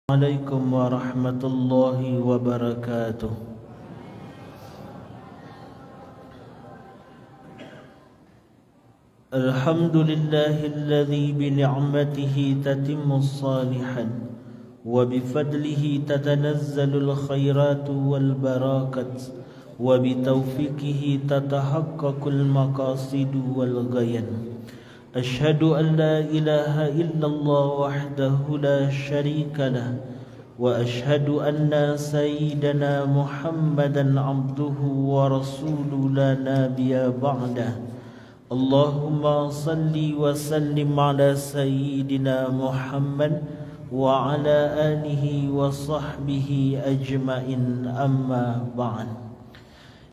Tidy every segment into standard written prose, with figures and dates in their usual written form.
Assalamualaikum warahmatullahi wabarakatuh. Alhamdulillahilladzi bini'matihi tatimmus salihat wa bifadlihi tatanazzalul khairatu wal barakat wa bitaufiqihi tatahaqqaqul maqasidu wal ghayan. Ashhadu an la ilaha illallah wahdahu la syarika lah wa ashhadu anna sayyidana Muhammadan abduhu wa rasuluhu la nabiyya ba'dah. Allahumma salli wa sallim ala sayyidina Muhammad wa ala alihi wa sahbihi ajma'in, amma ba'd.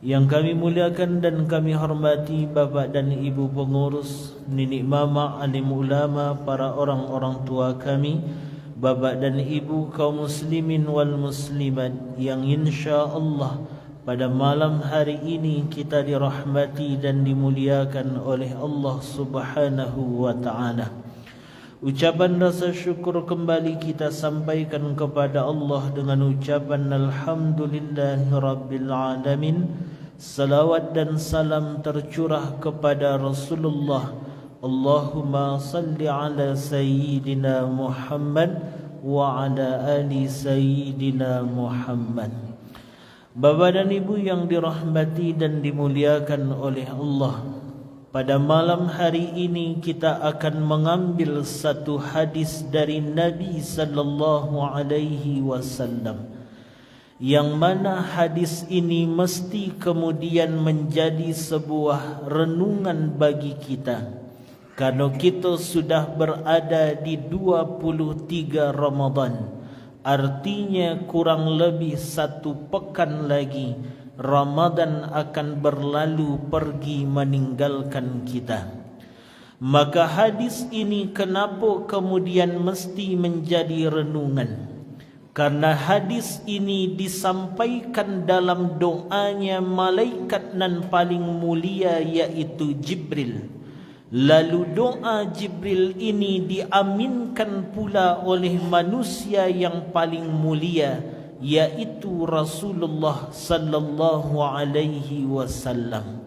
Yang kami muliakan dan kami hormati Bapak dan Ibu pengurus, nenek mama, alim ulama, para orang-orang tua kami, Bapak dan Ibu kaum muslimin wal muslimat yang insya-Allah pada malam hari ini kita dirahmati dan dimuliakan oleh Allah Subhanahu wa taala. Ucapan rasa syukur kembali kita sampaikan kepada Allah dengan ucapan alhamdulillahirabbil alamin. Salawat dan salam tercurah kepada Rasulullah. Allahumma salli ala sayyidina Muhammad wa ala ali sayyidina Muhammad. Bapak dan Ibu yang dirahmati dan dimuliakan oleh Allah, pada malam hari ini kita akan mengambil satu hadis dari Nabi sallallahu alaihi wasallam, yang mana hadis ini mesti kemudian menjadi sebuah renungan bagi kita. Karena kita sudah berada di 23 Ramadan, artinya kurang lebih 1 pekan lagi Ramadan akan berlalu pergi meninggalkan kita. Maka hadis ini kenapa kemudian mesti menjadi renungan? Karena hadis ini disampaikan dalam doanya malaikat nan paling mulia, yaitu Jibril. Lalu doa Jibril ini diaminkan pula oleh manusia yang paling mulia, yaitu Rasulullah sallallahu alaihi wasallam.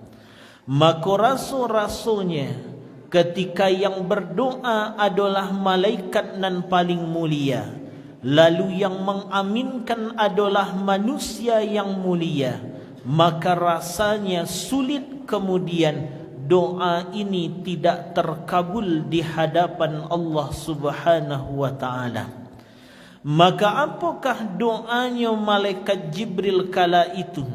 Maka rasul-rasulnya ketika yang berdoa adalah malaikat nan paling mulia, lalu yang mengaminkan adalah manusia yang mulia, maka rasanya sulit kemudian doa ini tidak terkabul di hadapan Allah Subhanahu wa taala. Maka apakah doanya malaikat Jibril kala itu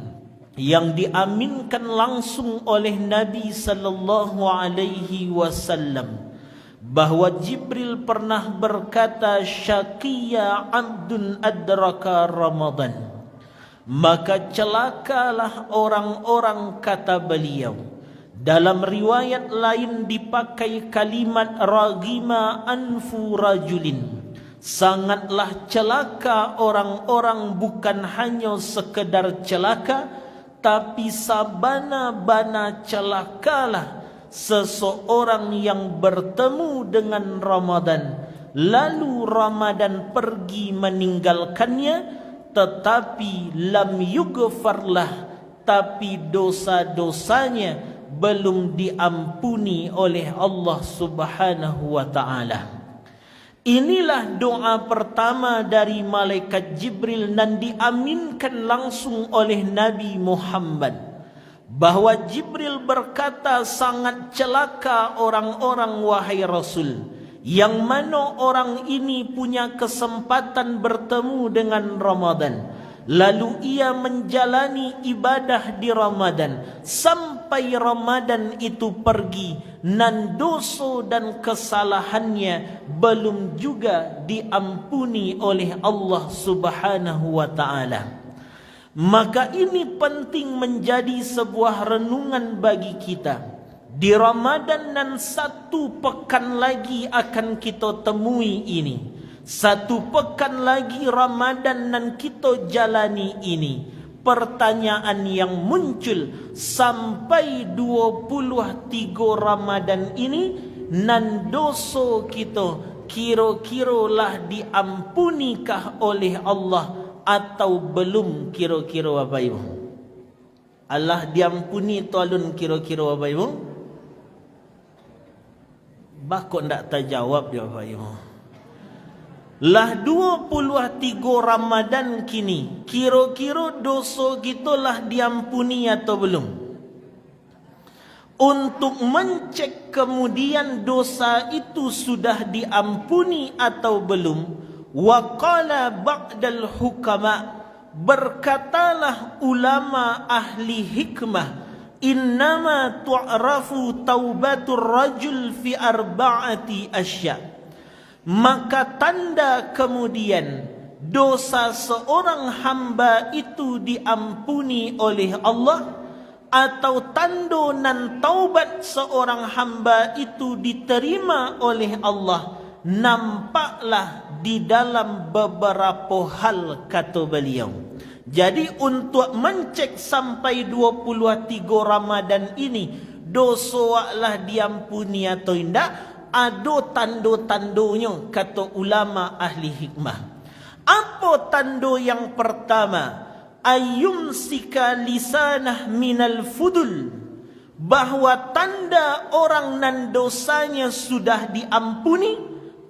yang diaminkan langsung oleh Nabi sallallahu alaihi wasallam? Bahwa Jibril pernah berkata, syaqiya abdun adraka Ramadan, maka celakalah orang-orang, kata beliau. Dalam riwayat lain dipakai kalimat ragima anfu rajulin, sangatlah celaka orang-orang, bukan hanya sekedar celaka, tapi sabana-bana celakalah seseorang yang bertemu dengan Ramadan, lalu Ramadan pergi meninggalkannya, tetapi lam yughfarlah, tapi dosa-dosanya belum diampuni oleh Allah Subhanahu wa taala. Inilah doa pertama dari malaikat Jibril dan diaminkan langsung oleh Nabi Muhammad, bahwa Jibril berkata, sangat celaka orang-orang wahai Rasul, yang mana orang ini punya kesempatan bertemu dengan Ramadan, lalu ia menjalani ibadah di Ramadan sampai Ramadan itu pergi, dan dosa dan kesalahannya belum juga diampuni oleh Allah Subhanahu wa taala. Maka ini penting menjadi sebuah renungan bagi kita. Di Ramadan dan 1 pekan lagi akan kita temui ini. 1 pekan lagi Ramadan dan kita jalani ini. Pertanyaan yang muncul, sampai 23 Ramadan ini nan dosa kita kira-kiralah diampunikah oleh Allah atau belum kira-kira Bapak Ibu? Allah diampuni tolun kira-kira Bapak Ibu? Bakok ndak terjawab dia Bapak Ibu. Lah 23 Ramadan kini, kira-kira dosa gitulah diampuni atau belum? Untuk mencek kemudian dosa itu sudah diampuni atau belum, waqala ba'dal hukama, berkatalah ulama ahli hikmah, innama tu'rafu taubatur rajul fi arba'ati asya. Maka tanda kemudian dosa seorang hamba itu diampuni oleh Allah, atau tanda nan taubat seorang hamba itu diterima oleh Allah, nampaklah di dalam beberapa hal, kata beliau. Jadi untuk mencek sampai 23 Ramadan ini dosa lah diampuni atau tidak, ada tanda-tandanya, kata ulama ahli hikmah. Apa tanda yang pertama? Ayyumsika lisanah minal fudul, bahwa tanda orang nan dosanya sudah diampuni,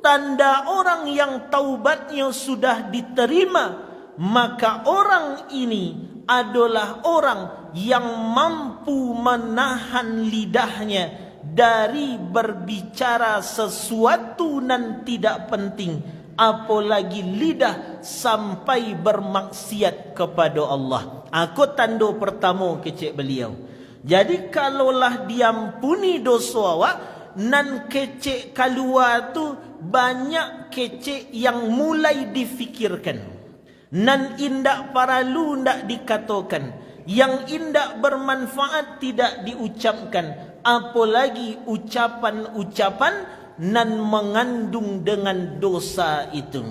tanda orang yang taubatnya sudah diterima, maka orang ini adalah orang yang mampu menahan lidahnya dari berbicara sesuatu nan tidak penting, apalagi lidah sampai bermaksiat kepada Allah. Aku tanda pertama kecek beliau. Jadi kalaulah diampuni dosa awak, nan kecek keluar tu banyak kecek yang mulai difikirkan, nan indak paralu ndak dikatakan, yang indak bermanfaat tidak diucapkan, apalagi ucapan-ucapan nan mengandung dengan dosa itu.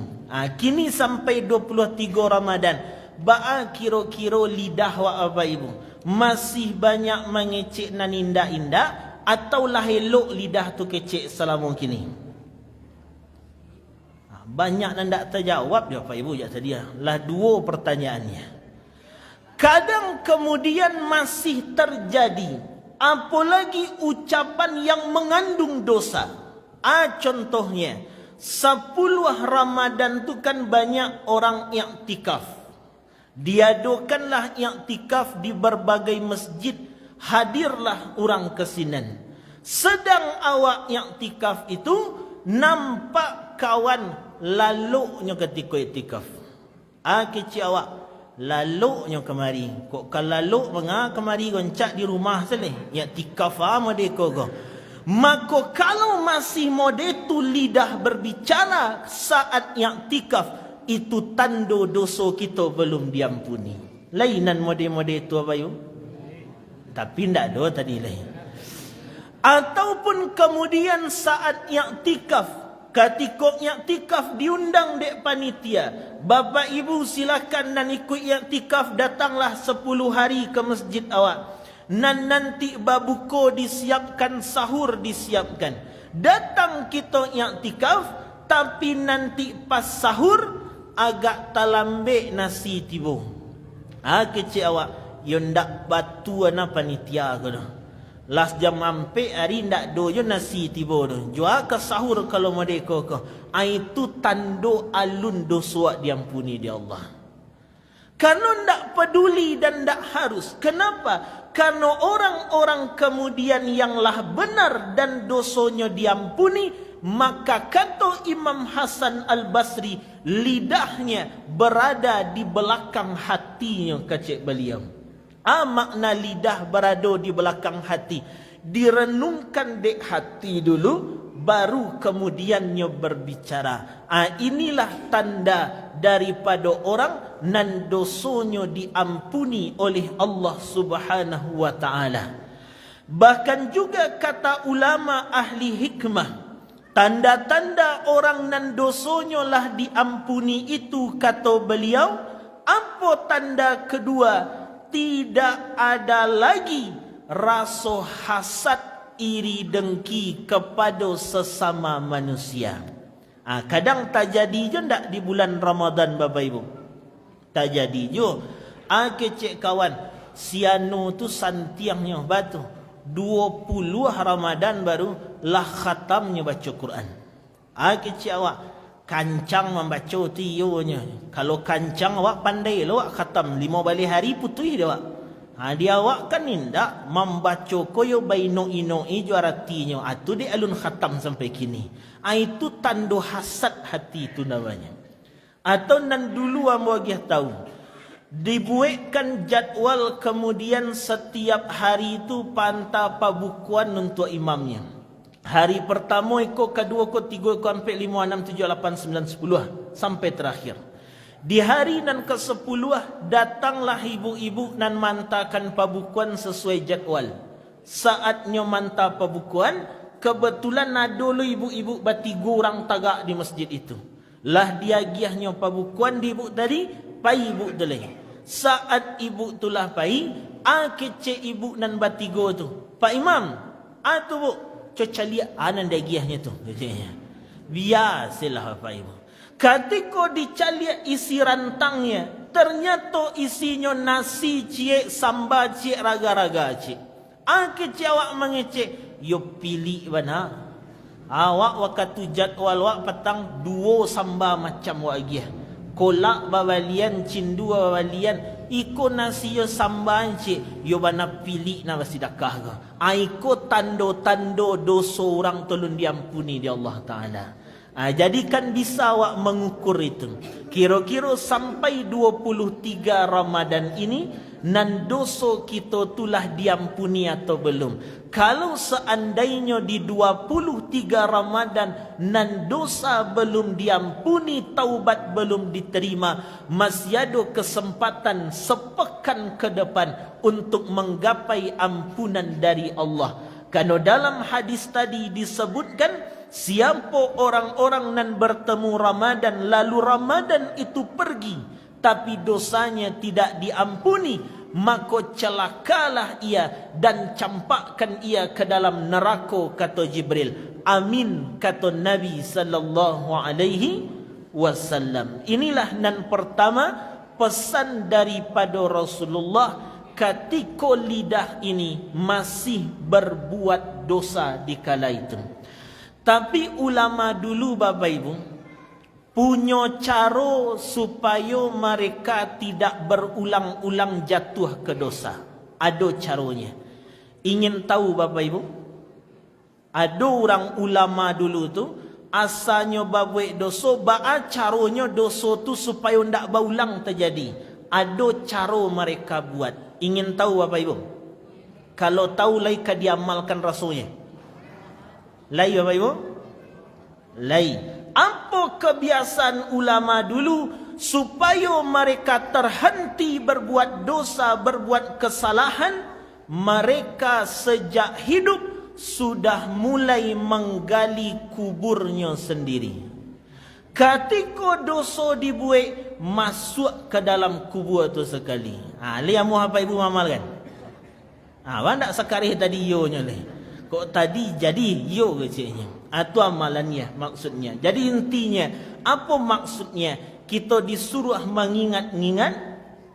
Kini sampai 23 Ramadan, ba'a kira-kira lidah wa apa ibu masih banyak mengecek nan indah-indah, atau lah elok lidah tu kecek selama kini? Banyak nan tak terjawab dia Pak Ibu. Tadi lah 2 pertanyaannya. Kadang kemudian masih terjadi apalagi ucapan yang mengandung dosa. Contohnya 10 Ramadan tu kan banyak orang i'tikaf. Diadakanlah i'tikaf di berbagai masjid, hadirlah orang kesinan. Sedang awak i'tikaf itu nampak kawan laluknya ketika i'tikaf. Kecil awak laluknya kemari. Kok kalau laluk mengah kemari goncak di rumah seleh. I'tikaf mereka ko. Maka kalau masih mode tu lidah berbicara saat i'tikaf, itu tanda dosa kita belum diampuni. Lainan mode-mode tu apa yuk? Tapi ndak ada tadi lain. Ataupun kemudian saat i'tikaf, ketika i'tikaf diundang dek panitia, Bapak Ibu silakan dan ikut i'tikaf, datanglah 10 hari ke masjid awak. Nanti babuko disiapkan, sahur disiapkan. Datang kita i'tikaf, tapi nanti pas sahur agak talambe nasi tibo. Kecil awak, yo ndak batu ana panitia ko dah. Las jam ampe hari ndak do yo nasi tibo do. Jua ke sahur kalau mereka ko. Itu tanda alun dosa diampuni di Allah. Karena ndak peduli dan ndak harus. Kenapa? Karena orang-orang kemudian yang lah benar dan dosanya diampuni, maka kata Imam Hasan Al-Basri, lidahnya berada di belakang hatinya, kecek beliau. Makna lidah berada di belakang hati, direnungkan dek hati dulu, baru kemudiannya berbicara. Inilah tanda daripada orang nan dosanya diampuni oleh Allah Subhanahu wa ta'ala. Bahkan juga kata ulama ahli hikmah, tanda-tanda orang nan dosanya lah diampuni itu, kata beliau, apa tanda kedua? Tidak ada lagi rasa hasad, iri, dengki kepada sesama manusia. Kadang tak jadi je ndak di bulan Ramadan Bapak Ibu. Tak jadi je. Kecik kawan, siano tu santiangnya batu 20 Ramadan baru lah khatamnya baca Quran. Kecik awak kancang membaca tiyonya. Kalau kancang awak pandai lah awak khatam 5 balik hari putih dia awak. Dia awak kan indak membaca koyo baino inoi juaratinya. Itu dia alun khatam sampai kini. Itu tanda hasad hati itu namanya. Atau nan dulu amo agih tahu. Dibuatkan jadual kemudian setiap hari itu pantah pabukuan untuk imamnya. Hari pertama iko, kedua iko, tiga iko, sampai 5, 6, 7, 8, 9, 10 sampai terakhir. Di hari nan ke-10 datanglah ibu-ibu nan mantakan pabukuan sesuai jadual. Saatnya mantah pabukuan, kebetulan ada lo ibu-ibu batiga orang tagak di masjid itu. Lah dia giahnya pabukuan di ibu tadi, pai ibu delai. Saat ibu tulah pai, kecek ibu nan batiga tu. Pak Imam, tu bu, cocalia nan dia giahnya tu. Biasalah Pak Ibu. Ketika dicalia isi rantangnya, ternyata isinya nasi cie, samba cie, raga-raga cie. Kecek awak mengecek, yo pilih mana? Awak waktu jadwal awak petang 2 samba macam awak giah. Kolak babalian, cindu babalian, iko nasi yo samban cik, yo bana pilih na sedekah ke. Iko tando-tando dosa orang tolong diampuni di Allah Ta'ala. Jadikan bisa awak mengukur itu. Kira-kira sampai 23 Ramadan ini, nan dosa kita tulah diampuni atau belum. Kalau seandainya di 23 Ramadan nan dosa belum diampuni, taubat belum diterima, masih ada kesempatan sepekan ke depan untuk menggapai ampunan dari Allah. Karena dalam hadis tadi disebutkan, siapa orang-orang nan bertemu Ramadan lalu Ramadan itu pergi tapi dosanya tidak diampuni, maka celakalah ia dan campakkan ia ke dalam neraka, kata Jibril. Amin, kata Nabi sallallahu alaihi wasallam. Inilah nan pertama pesan daripada Rasulullah ketika lidah ini masih berbuat dosa di kala itu. Tapi ulama dulu Bapak Ibu punya cara supaya mereka tidak berulang-ulang jatuh ke dosa. Ada caranya. Ingin tahu Bapak Ibu? Ada orang ulama dulu tu asalnya babuat dosa, ba'a caranya dosa tu supaya tidak berulang terjadi. Ada cara mereka buat. Ingin tahu Bapak Ibu? Kalau tahu laika diamalkan rasulnya. Lai Bapak Ibu? Lai. Apa kebiasaan ulama dulu supaya mereka terhenti berbuat dosa, berbuat kesalahan? Mereka sejak hidup sudah mulai menggali kuburnya sendiri. Ketika dosa dibuat, masuk ke dalam kubur itu sekali. Lihat Bapak Ibu amalkan. Abang tak sekarih tadi yo-nya leh. Kok tadi jadi yo keciknya. Itu amalannya maksudnya. Jadi intinya, apa maksudnya? Kita disuruh mengingat-ingat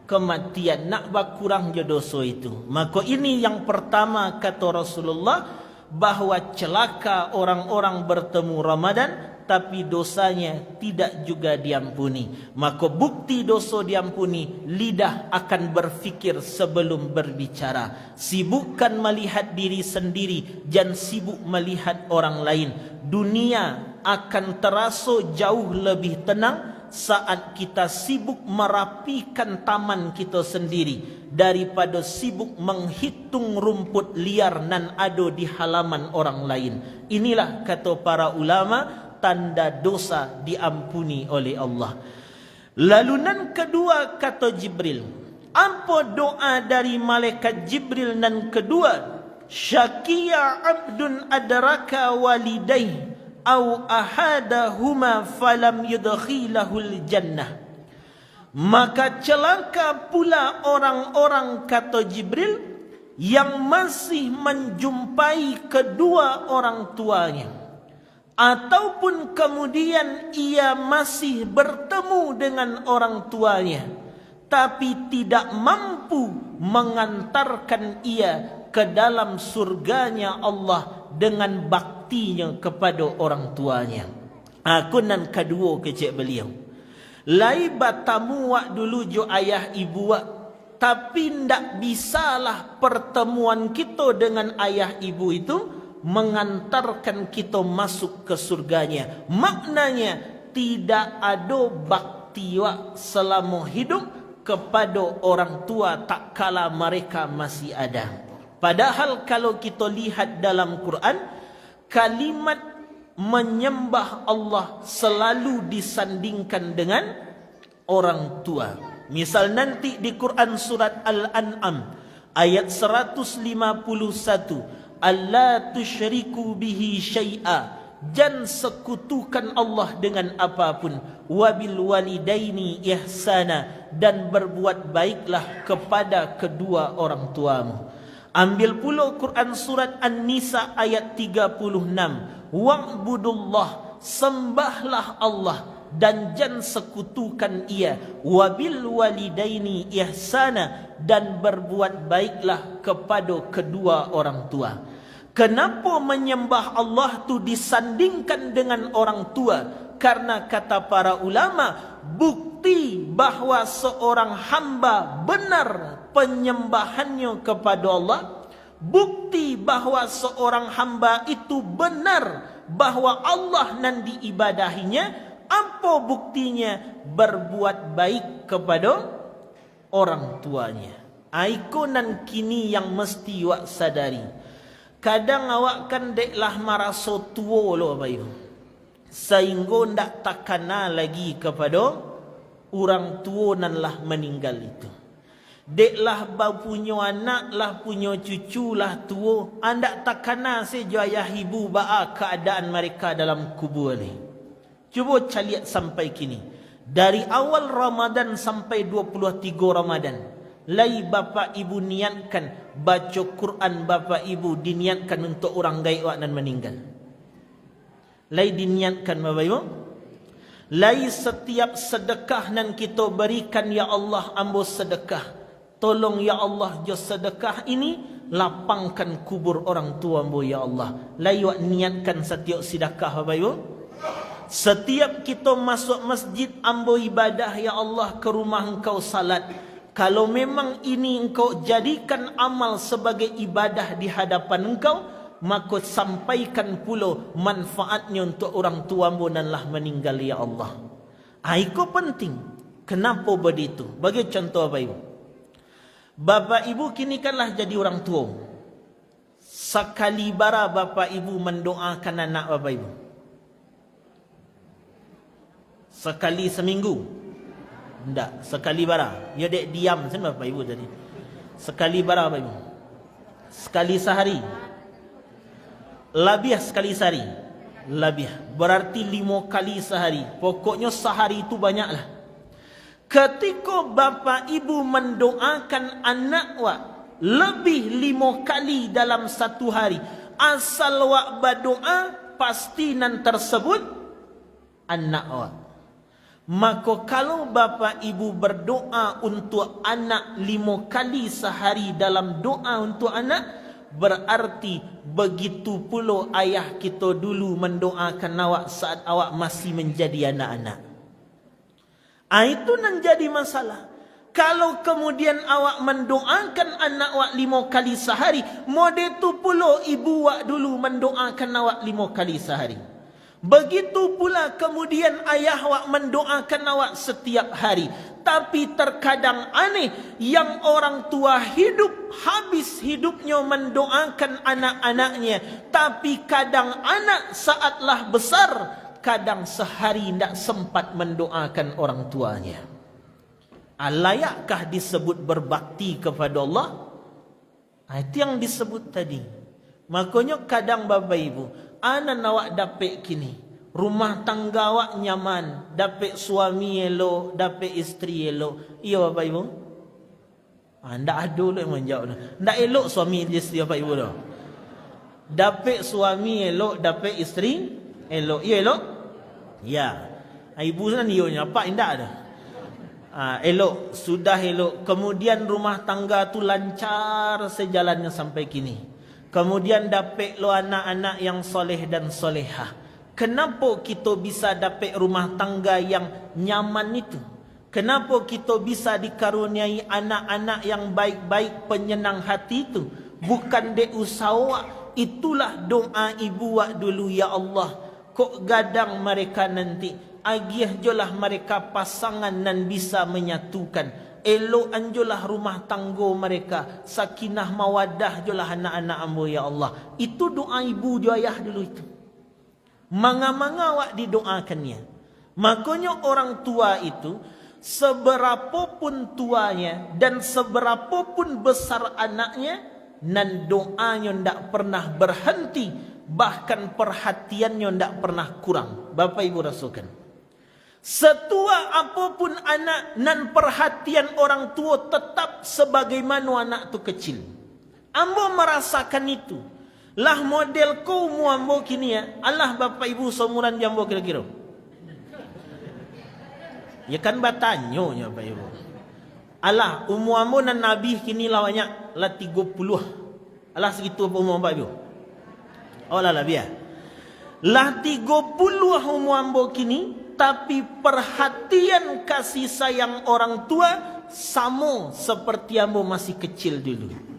kematian. Nak berkurang je dosa itu. Maka ini yang pertama kata Rasulullah, bahawa celaka orang-orang bertemu Ramadan tapi dosanya tidak juga diampuni. Maka bukti dosa diampuni, lidah akan berfikir sebelum berbicara. Sibukkan melihat diri sendiri, jangan sibuk melihat orang lain. Dunia akan terasa jauh lebih tenang saat kita sibuk merapikan taman kita sendiri daripada sibuk menghitung rumput liar nan ada di halaman orang lain. Inilah kata para ulama, tanda dosa diampuni oleh Allah. Lalu nan kedua kata Jibril, apa doa dari malaikat Jibril nan kedua? Syakiya abdun adraka walidayh au ahadahuma falam yudkhilahul jannah. Maka celaka pula orang-orang kata Jibril yang masih menjumpai kedua orang tuanya ataupun kemudian ia masih bertemu dengan orang tuanya tapi tidak mampu mengantarkan ia ke dalam surganya Allah dengan baktinya kepada orang tuanya. Kunan kedua kecik beliau. Lai batamu wak dulu jo ayah ibu wak, tapi ndak bisalah pertemuan kita dengan ayah ibu itu mengantarkan kita masuk ke surganya. Maknanya tidak ada bakti wak selama hidup kepada orang tua tak kala mereka masih ada. Padahal kalau kita lihat dalam Quran, kalimat menyembah Allah selalu disandingkan dengan orang tua. Misal nanti di Quran surat Al-An'am ayat 151, alla tusyriku bihi syai'a, jangan sekutukan Allah dengan apapun, wabil walidaini ihsana, dan berbuat baiklah kepada kedua orang tuamu. Ambil pula Quran surat An-Nisa ayat 36, wa'budullah, sembahlah Allah dan jangan sekutukan ia, wabil walidaini ihsana, dan berbuat baiklah kepada kedua orang tua. Kenapa menyembah Allah tu disandingkan dengan orang tua? Karena kata para ulama, bukti bahawa seorang hamba benar penyembahannya kepada Allah, bukti bahawa seorang hamba itu benar bahawa Allah nan diibadahinya, apa buktinya? Berbuat baik kepada orang tuanya. Ikonan kini yang mesti awak sadari. Kadang awak kan deklah merasa tua loh Bapak Ibu, sehingga ndak tak kenal lagi kepada orang tua nan lah meninggal itu. Deklah bau punya anak lah, punya cucu lah tua, anda tak kenal saja ayah ibu baa keadaan mereka dalam kubur ni. Cuba caliat sampai kini, dari awal Ramadan sampai 23 Ramadan, lai bapa ibu niatkan baca Quran, bapa ibu diniatkan untuk orang gaib dan meninggal. Lai diniatkan bapa ibu. Lai setiap sedekah nan kita berikan, ya Allah ambo sedekah, tolong ya Allah jo sedekah ini lapangkan kubur orang tua ambo ya Allah. Lai wak niatkan setiap sedekah bapa ibu. Setiap kita masuk masjid ambo ibadah, ya Allah ke rumah engkau salat, kalau memang ini engkau jadikan amal sebagai ibadah di hadapan engkau, maka sampaikan pula manfaatnya untuk orang tua ambo dan lah meninggal ya Allah. Itu penting. Kenapa begitu? Bagi contoh Bapak Ibu, Bapak Ibu kini kanlah jadi orang tua. Sekali bara Bapak Ibu mendoakan anak Bapak Ibu? Sekali seminggu? Tidak. Sekali bara? Ya dek diam saja Bapak Ibu tadi. Sekali bara Bapak Ibu? Sekali sehari? Lebih sekali sehari? Lebih. Berarti 5 kali sehari. Pokoknya sehari itu banyaklah. Ketika Bapak Ibu mendoakan anak wak lebih 5 kali dalam satu hari, asal wak berdoa pasti nan tersebut anak wak. Maka kalau Bapak Ibu berdoa untuk anak 5 kali sehari dalam doa untuk anak, berarti begitu pula ayah kita dulu mendoakan awak saat awak masih menjadi anak-anak. Itu nan jadi masalah. Kalau kemudian awak mendoakan anak awak 5 kali sehari, model tu pula ibu awak dulu mendoakan awak 5 kali sehari. Begitu pula kemudian ayah awak mendoakan awak setiap hari. Tapi terkadang aneh, yang orang tua hidup, habis hidupnya mendoakan anak-anaknya, tapi kadang anak saatlah besar, kadang sehari tidak sempat mendoakan orang tuanya. Layakkah disebut berbakti kepada Allah? Itu yang disebut tadi. Makanya kadang Bapak Ibu, anak awak dapat kini, rumah tangga awak nyaman, dapat suami elok, dapat isteri elok. Iya Bapak Ibu? Ndak ada lah yang menjawab. Ndak elok suami isteri Bapak Ibu dah. Dapat suami elok, dapat isteri Elok. Ya elok? Ya. Ibu sana nionya apa indah dah. Elok, sudah elok. Kemudian rumah tangga tu lancar sejalannya sampai kini. Kemudian dapat lo anak-anak yang soleh dan solehah. Kenapa kita bisa dapat rumah tangga yang nyaman itu? Kenapa kita bisa dikaruniai anak-anak yang baik-baik penyenang hati itu? Bukan dek usaha. Itulah doa ibu wak dulu, ya Allah. Kok gadang mereka nanti. Agih jolah mereka pasangan dan bisa menyatukan. Elok anjolah rumah tangga mereka. Sakinah mawadah jolah anak-anak ambo, ya Allah. Itu doa ibu jo ayah dulu itu. Manga-manga wak didoakannya. Makanya orang tua itu, seberapapun tuanya dan seberapapun besar anaknya, nan doanya ndak pernah berhenti, bahkan perhatiannya ndak pernah kurang. Bapak Ibu rasakan, setua apapun anak, nan perhatian orang tua tetap sebagaimana anak tu kecil. Ambo merasakan itu. Lah model kau mu ambo kini ya. Allah Bapak Ibu seumuran jambo kira-kira. Ya kan batanyo nya Bapak Ibu. Allah umur ambo dan Nabi kini lawanya lah 30. Allah segitu apa umur Bapak Ibu? Oh lah biar. Lah 30 umur ambo kini, tapi perhatian kasih sayang orang tua sama seperti ambo masih kecil dulu.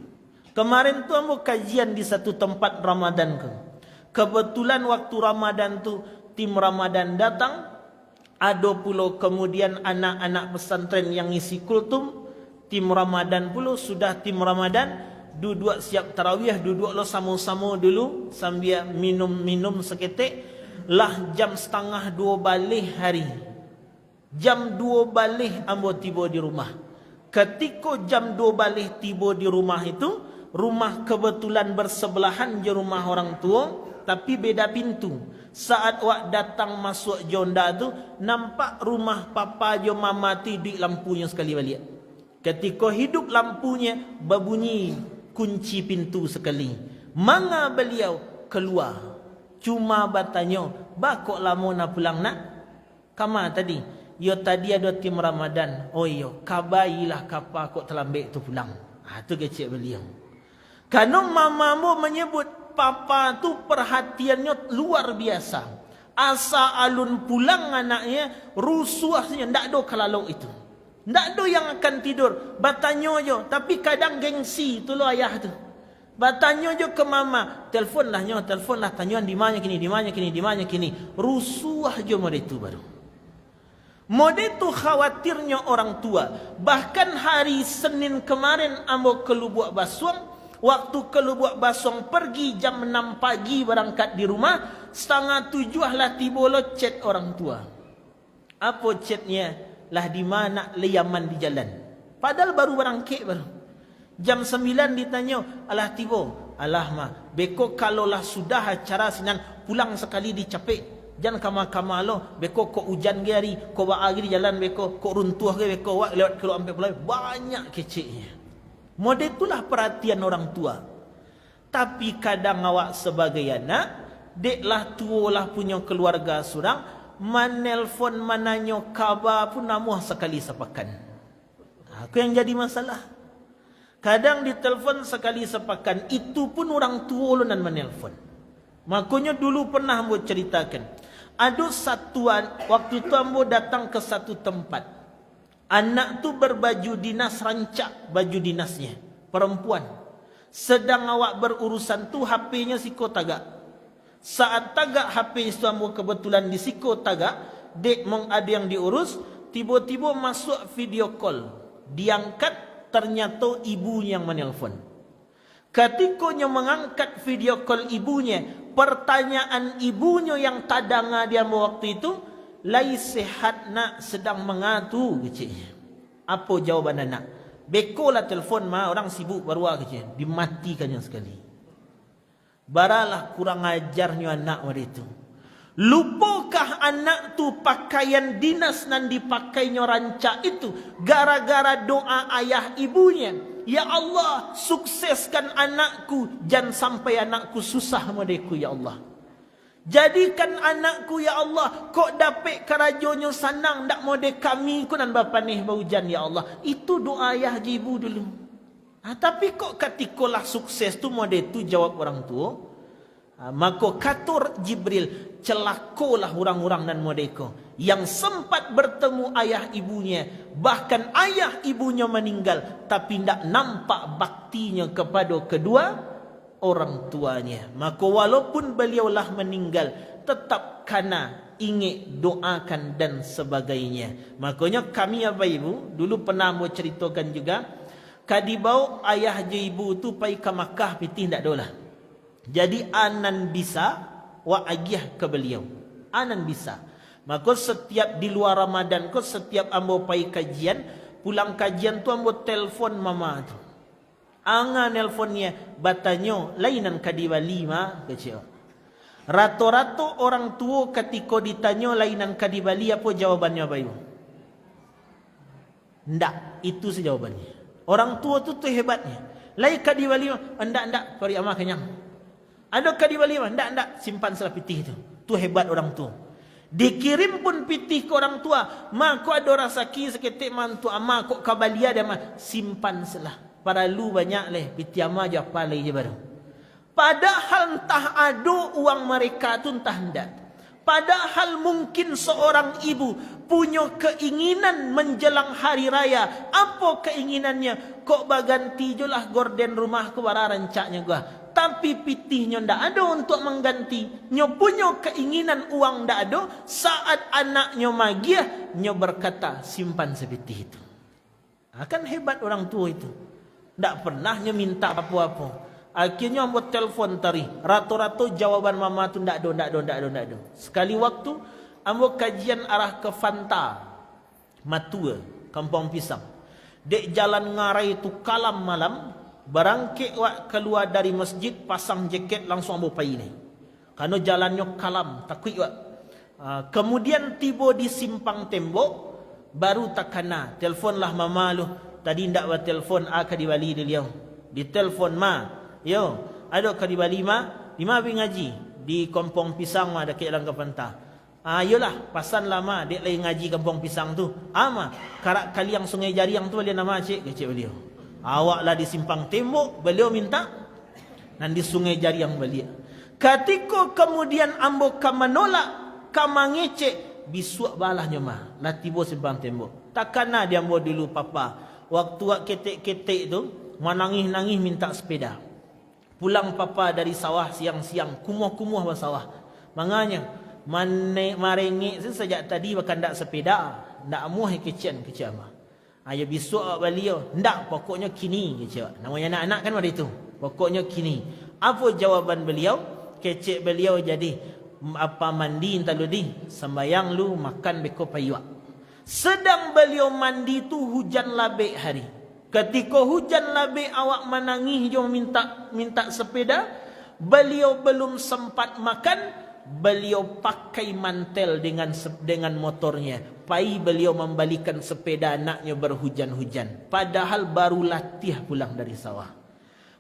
Kemarin tu ambo kajian di satu tempat Ramadan ke. Kebetulan waktu Ramadan tu tim Ramadan datang. Ada pula kemudian anak-anak pesantren yang isi kultum. Tim Ramadan pula sudah tim Ramadan. Duduk siap tarawih, duduk lo sama-sama dulu sambil minum-minum seketik. Lah jam 1:30 balik hari. Jam 2 balik ambo tiba di rumah. Ketika jam 2 balik tiba di rumah itu, rumah kebetulan bersebelahan je rumah orang tua, tapi beda pintu. Saat wak datang masuk jonda tu, nampak rumah papa jo mama tu di lampunya sekali balik. Ketika hidup lampunya, berbunyi kunci pintu sekali. Manga beliau keluar. Cuma bertanya, bakok lama nak pulang nak? Kama tadi? Yo tadi ada tim Ramadan. Oh yo, kabailah kapa kok terlambat tu pulang. Tu kecik beliau. Karena mamamu menyebut papa tu perhatiannya luar biasa. Asa alun pulang anaknya, rusuhnya ndak ada kalau itu. Ndak ada yang akan tidur. Bertanya je, tapi kadang gengsi tu lo ayah tu. Bertanya je ke mama, telefonlah tanya di mana kini. Rusuh je model tu baru. Model tu khawatirnya orang tua. Bahkan hari Senin kemarin ambo ke Lubuk Basuang. Waktu ke Lubuk Basong pergi jam 6 pagi berangkat di rumah, 6:30 lah tiba lo chat orang tua. Apa chatnya? Lah di mana Yaman di jalan. Padahal baru berangkat baru. Jam 9 ditanya, alah tiba. Alah mah, beko kalau lah sudah acara sinan pulang sekali dicapek. Jangan kama-kama lo, beko kok hujan ke hari, kok baagi di jalan beko, kok runtuh ke beko, wak lewat kalau ambil pulai banyak keciknya. Model itulah perhatian orang tua. Tapi kadang awak sebagai anak, deklah tua lah punya keluarga surang, manelpon mananyo kabar pun namuh sekali sepakan. Aku yang jadi masalah. Kadang ditelepon sekali sepakan, itu pun orang tua lunan manelpon. Makanya dulu pernah ambo ceritakan. Ada satuan, waktu itu ambo datang ke satu tempat. Anak tu berbaju dinas, rancak baju dinasnya. Perempuan. Sedang awak berurusan tu, HP-nya siko tagak. Saat tagak HP itu ambo kebetulan di siko tagak, dek mong ada yang diurus, tiba-tiba masuk video call. Diangkat, ternyata ibunya yang menelpon. Ketikanya mengangkat video call ibunya, pertanyaan ibunya yang tadanga dia waktu itu, lai sehat nak, sedang mengatu keciknya. Apa jawaban anak? Beko lah telefon mah, orang sibuk baru keciknya. Dimatikannya sekali. Baralah kurang ajarnya anak waktu itu. Lupakah anak tu pakaian dinas nan dipakainya rancak itu gara-gara doa ayah ibunya? Ya Allah, sukseskan anakku, jangan sampai anakku susah modeku ya Allah. Jadikan anakku ya Allah, kok dapat kerajonyo sanang, ndak mode kami ku nan bapa nih baujan ya Allah. Itu doa ayah ibu dulu. Tapi kok katikolah sukses tu mode tu jawab orang tua. Maka katur Jibril, celakolah orang-orang dan modeko yang sempat bertemu ayah ibunya, bahkan ayah ibunya meninggal tapi tidak nampak baktinya kepada kedua orang tuanya. Maka walaupun beliaulah meninggal, tetap kana ingin doakan dan sebagainya. Makanya kami apa ibu dulu pernah mau ceritakan juga, kadibau ayah je ibu tu pai ke Makkah pitih ndak dolah. Jadi anan bisa wa agih ke beliau. Anan bisa. Maka setiap di luar Ramadan ko setiap ambo pai kajian, pulang kajian tu ambo telefon mama tu. Anga nelfonnya batanyo lainan kadibali ma kecil. Rato-rato orang tua ketika ditanya lainan kadibali apa jawabannya apa ibu? Ndak, itu sejawabannya. Orang tua tu hebatnya. Lai kadibali ndak pari amah kenyang. Ada kadibali ndak simpan salah pitih itu. Tu hebat orang tua. Dikirim pun pitih ke orang tua, mak kok ada rasa ki seketik mantu ama kok kabalia dia mah simpan salah. Para lu banyak leh pitih ama je palai je baru. Padahal entah ada uang mereka tu entah ndak. Padahal mungkin seorang ibu punya keinginan menjelang hari raya. Apa keinginannya? Kok baganti je lah gorden rumah ke bara rancaknya gua. Tapi pitihnya ndak ada untuk mengganti. Nyo punya keinginan uang ndak ada. Saat anaknya magiah, nyo berkata simpan sepitih itu. Akan hebat orang tua itu. Ndak pernah nyo minta apa-apa. Akhirnya ambo telefon tari. Rato-rato jawaban mama tu ndak ada. Sekali waktu ambo kajian arah ke Fanta, Matua, Kampung Pisang. Dek jalan ngarai tu kalam malam. Barangkit wak keluar dari masjid, pasang jaket langsung ambo pai ni. Karena jalannya kalam, takut wak. Kemudian tiba di simpang tembok, baru takana. Telefonlah mama lu. Tadi ndak buat telefon kadibali dia. Di telefon ma. Yo, ada kadibali ma, di ma ngaji di Kampung Pisang ma dekat dalam Kapanta. Ayolah, pasan lama dek lagi ngaji Kampung Pisang tu. Ma, karak kaliang Sungai Jariang tu dia nama cik beliau. Awaklah di simpang tembok, beliau minta dan di Sungai Jariang beliau. Ketika kemudian ambo ka menolak, ka mangecek, bisuak balahnya mah. Lah tiba simpang tembok. Takana dia ambo dulu papa. Waktu wak ketek-ketek tu, menangis-nangis minta sepeda. Pulang papa dari sawah siang-siang, kumuh-kumuh sawah. Makanya marengek sejak tadi bahkan ndak sepeda, ndak amuh kecian mah. Ayo besok beliau, ndak pokoknya kini kecik. Namanya anak-anak kan pada itu. Pokoknya kini. Apa jawaban beliau? Kecik beliau jadi apa mandi taludi, sembayang lu makan beko payuak. Sedang beliau mandi tu hujan labik hari. Ketika hujan labik awak menangis jom minta sepeda, beliau belum sempat makan, beliau pakai mantel dengan motornya. Pai beliau membalikan sepeda anaknya berhujan-hujan. Padahal baru latih pulang dari sawah.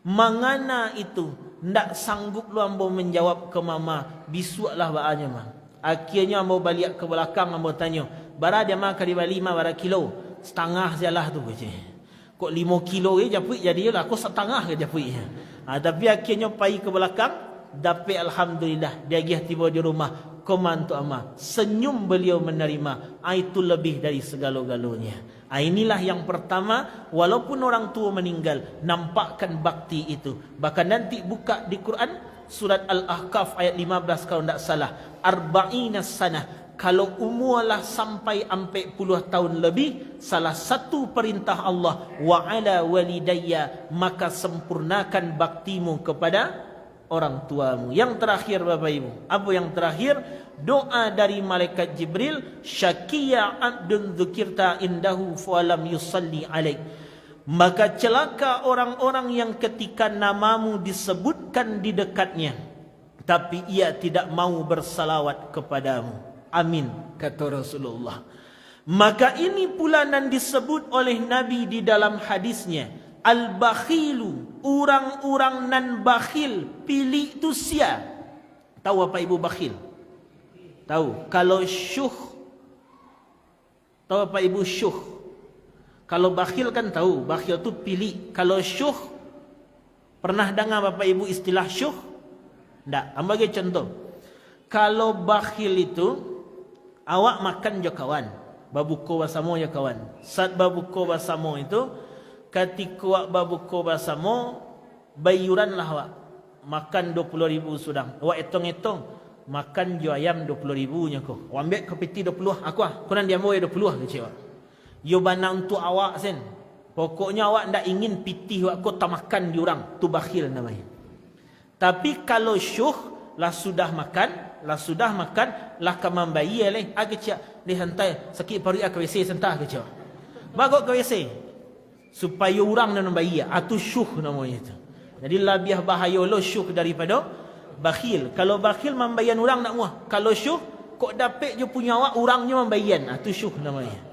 Mangana itu ndak sanggup lu ambo menjawab ke mama, bisuaklah baanya mah. Akhirnya ambo balik ke belakang ambo tanya, bara dia makan di Bali mah bara kilo, setengah sajalah tu je. Kok 5 kilo japui jadi lah, kok setengah ke japui. Tapi akhirnya pai ke belakang, dapat alhamdulillah dia gih tiba di rumah, komantu ama. Senyum beliau menerima, itu lebih dari segala-galanya. Inilah yang pertama, walaupun orang tua meninggal, nampakkan bakti itu. Bahkan nanti buka di Quran, surat Al-Ahqaf ayat 15 kalau tidak salah. Arba'ina sanah. Kalau umurlah sampai 40 tahun lebih, salah satu perintah Allah, wa ala walidayya, maka sempurnakan baktimu kepada orang tuamu. Yang terakhir Bapak Ibu, apa yang terakhir? Doa dari malaikat Jibril, syakiya abdun dzukirta indahu falam yusalli alaik. Maka celaka orang-orang yang ketika namamu disebutkan di dekatnya, tapi ia tidak mau bersalawat kepadamu. Amin, kata Rasulullah. Maka ini pula yang disebut oleh Nabi di dalam hadisnya, al-bakhilu, orang-orang nan bakhil, pilih tu sia. Tahu apa ibu bakhil? Tahu. Kalau syuh, tahu apa ibu syuh? Kalau bakhil kan tahu, bakhil tu pilih. Kalau syuh, pernah dengar bapak ibu istilah syuh? Tak. Ambil contoh. Kalau bakhil itu, awak makan je kawan, babuko basamo je kawan. Saat babuko basamo itu, ketika awak babuko basamo, bayuranlah awak. Makan 20.000 sudah. Awak hitung-hitung, makan je ayam 20.000 nya ko. Awak ambil kepiti 20, aku kurang dia mau 20 ke cewek. Yo bana untuk awak sen. Pokoknya awak ndak ingin pitih awak ko tak makan diorang, tu bakhil namanya. Tapi kalau syuh lah sudah makan, lah kamam bayi leh agak cia leh hantai sakit perut ke WC sentah ke cia. Bagok ke WC supaya orang nan bayi atu syuh namanya itu. Jadi lebih bahaya lo syuh daripada bakhil. Kalau bakhil membayan orang nak muah. Kalau syuh kok dapat je punya awak orangnya membayan. Atu syuh namanya.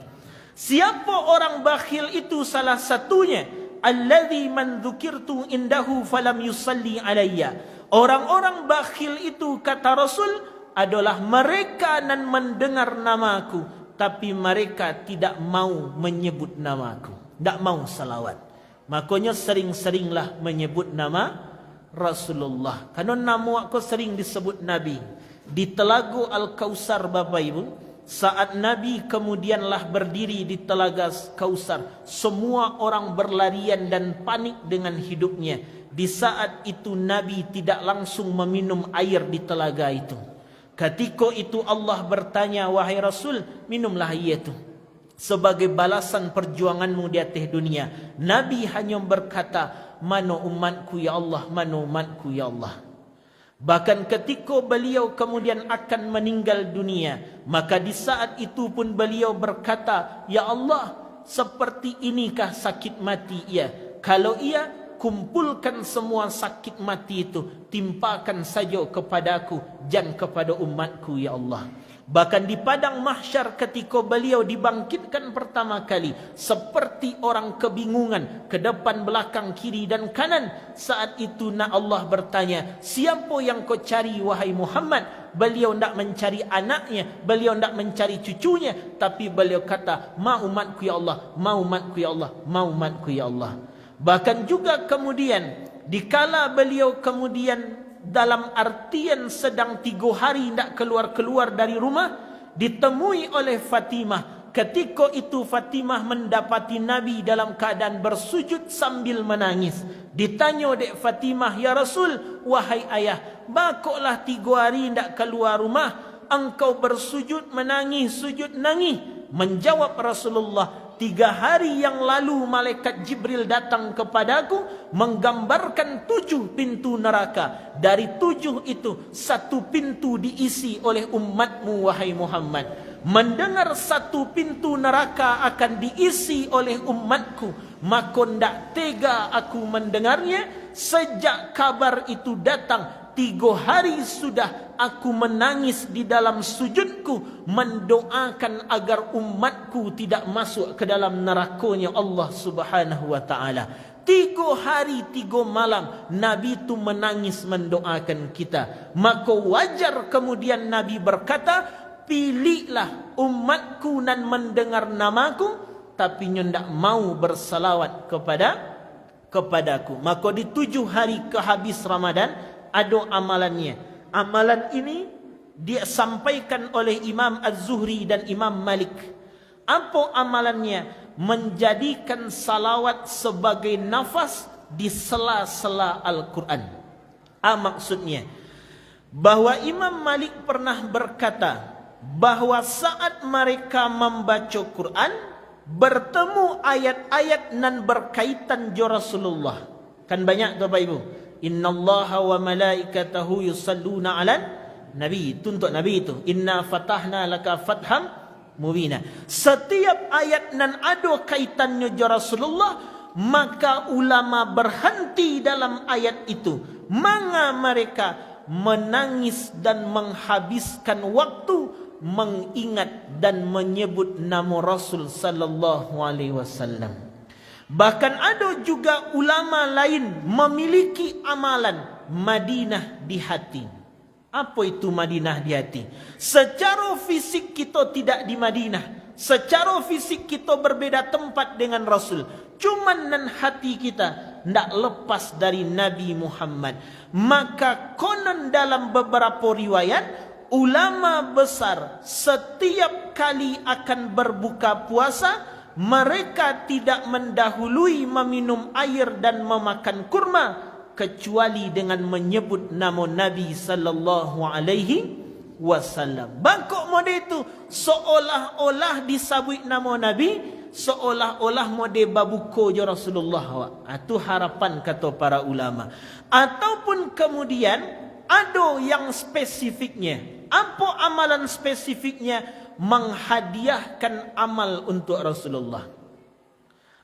Siapa orang bakhil itu salah satunya allazi man dzukirtu indahu falam yusalli alayya. Orang-orang bakhil itu kata Rasul adalah mereka nan mendengar namaku tapi mereka tidak mau menyebut namaku, tidak mau salawat. Makanya sering-seringlah menyebut nama Rasulullah. Karena nama aku sering disebut Nabi. Di Telaga Al-Kausar Bapak Ibu, saat Nabi kemudianlah berdiri di Telaga Kausar, semua orang berlarian dan panik dengan hidupnya. Di saat itu Nabi tidak langsung meminum air di telaga itu. Ketika itu Allah bertanya, wahai Rasul, minumlah air itu sebagai balasan perjuanganmu di atas dunia. Nabi hanya berkata, mana umatku ya Allah, mana umatku ya Allah. Bahkan ketika beliau kemudian akan meninggal dunia, maka di saat itu pun beliau berkata, ya Allah, seperti inikah sakit mati ia? Kalau ia, kumpulkan semua sakit mati itu, timpakan saja kepadaku, jangan kepada umatku ya Allah. Bahkan di padang mahsyar ketika beliau dibangkitkan pertama kali, seperti orang kebingungan ke depan, belakang, kiri dan kanan. Saat itu Allah bertanya, siapa yang kau cari wahai Muhammad? Beliau tidak mencari anaknya, beliau tidak mencari cucunya, tapi beliau kata, ma umatku ya Allah, ma umatku ya Allah, ma umatku ya Allah. Bahkan juga kemudian dikala beliau kemudian dalam artian sedang 3 hari tidak keluar-keluar dari rumah, ditemui oleh Fatimah. Ketika itu Fatimah mendapati Nabi dalam keadaan bersujud sambil menangis. Ditanya dek Fatimah, ya Rasul, wahai ayah, bakoklah 3 hari tidak keluar rumah, engkau bersujud menangis, sujud nangis. Menjawab Rasulullah, 3 hari yang lalu malaikat Jibril datang kepadaku menggambarkan 7 pintu neraka. Dari 7 itu 1 pintu diisi oleh umatmu wahai Muhammad. Mendengar 1 pintu neraka akan diisi oleh umatku, maka tidak tega aku mendengarnya. Sejak kabar itu datang, 3 hari sudah aku menangis di dalam sujudku, mendoakan agar umatku tidak masuk ke dalam nerakanya Allah Subhanahu wa ta'ala. 3 hari 3 malam Nabi itu menangis mendoakan kita. Maka wajar kemudian Nabi berkata, pilihlah umatku nan mendengar namaku tapi tidak mau bersalawat kepadaku. Maka di 7 hari kehabis Ramadan ada amalannya. Amalan ini dia sampaikan oleh Imam Az-Zuhri dan Imam Malik. Apa amalannya? Menjadikan salawat sebagai nafas di sela-sela Al-Quran. Maksudnya bahwa Imam Malik pernah berkata bahwa saat mereka membaca Quran, bertemu ayat-ayat nan berkaitan dengan Rasulullah. Kan banyak tu Bapak Ibu. Innallaha wa malaikatahu yusalluna 'alan nabi. Itu untuk nabi itu. Inna fatahna laka fatham mubina. Setiap ayat nan ada kaitannya dengan Rasulullah, maka ulama berhenti dalam ayat itu. Maka mereka menangis dan menghabiskan waktu mengingat dan menyebut nama Rasul sallallahu alaihi wasallam. Bahkan ada juga ulama lain memiliki amalan Madinah di hati. Apa itu Madinah di hati? Secara fisik kita tidak di Madinah. Secara fisik kita berbeda tempat dengan Rasul. Cuman nan hati kita tidak lepas dari Nabi Muhammad. Maka konon dalam beberapa riwayat, ulama besar setiap kali akan berbuka puasa, mereka tidak mendahului meminum air dan memakan kurma kecuali dengan menyebut nama Nabi sallallahu alaihi wasallam. Bangkok mode itu seolah-olah disebut nama Nabi, seolah-olah mode babuko je Rasulullah. Itu harapan kata para ulama. Ataupun kemudian ada yang spesifiknya. Apa amalan spesifiknya? Menghadiahkan amal untuk Rasulullah.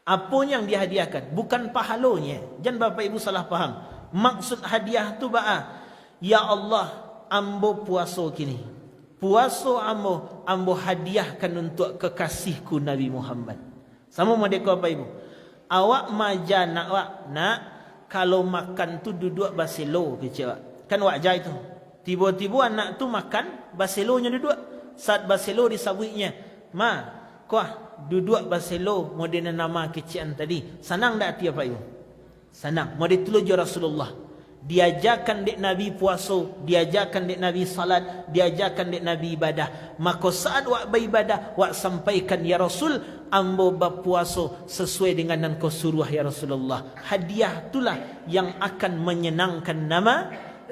Apa yang dihadiahkan? Bukan pahalanya. Jangan Bapak Ibu salah faham. Maksud hadiah tu ba'a. Ya Allah, ambo puasa kini. Puasa ambo hadiahkan untuk kekasihku Nabi Muhammad. Sama mereka Bapak Ibu. Awak maja nak wak. Nak, kalau makan tu duduk baselo kecil wak. Kan wajah itu. Tiba-tiba anak tu makan, baselonya duduk. Saat baselo disabutnya. Ma, kuah. Duduk baselo modena nama kecian tadi. Senang tak hati apa itu? Senang. Model telujur Rasulullah. Diajarkan dek Nabi puasa, diajarkan dek Nabi salat, diajarkan dek Nabi ibadah. Maka saat wak beribadah, wak sampaikan ya Rasul, ambo berpuasa sesuai dengan yang kau suruh ya Rasulullah. Hadiah itulah yang akan menyenangkan nama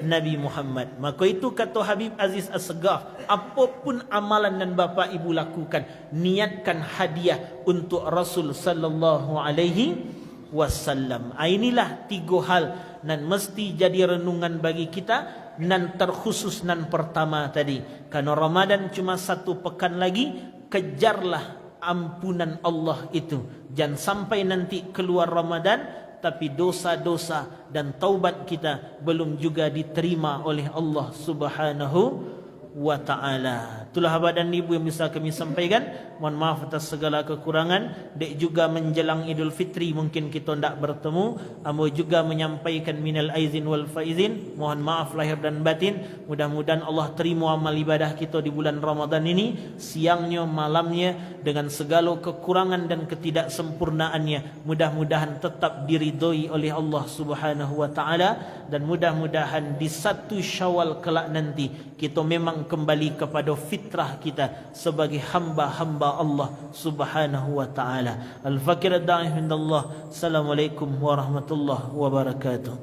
Nabi Muhammad. Maka itu kata Habib Aziz As-Segaf, apapun amalan dan Bapak Ibu lakukan, niatkan hadiah untuk Rasul sallallahu alaihi wasallam. Inilah 3 hal dan mesti jadi renungan bagi kita. Nan terkhusus nan pertama tadi. Karena Ramadan cuma 1 pekan lagi, kejarlah ampunan Allah itu. Jangan sampai nanti keluar Ramadan tapi dosa-dosa dan taubat kita belum juga diterima oleh Allah Subhanahu wa ta'ala. Itulah abad dan ibu yang bisa kami sampaikan. Mohon maaf atas segala kekurangan. Dek juga menjelang Idul Fitri mungkin kita tidak bertemu. Ambo juga menyampaikan minal aizin wal faizin. Mohon maaf lahir dan batin. Mudah-mudahan Allah terima amal ibadah kita di bulan Ramadan ini, siangnya malamnya, dengan segala kekurangan dan ketidaksempurnaannya. Mudah-mudahan tetap diridhoi oleh Allah Subhanahu wa ta'ala. Dan mudah-mudahan di 1 Syawal kelak nanti kita memang kembali kepada fitrah kita sebagai hamba-hamba Allah Subhanahu wa ta'ala. Al-Fakir ad-Da'i indallah. Assalamualaikum warahmatullahi wabarakatuh.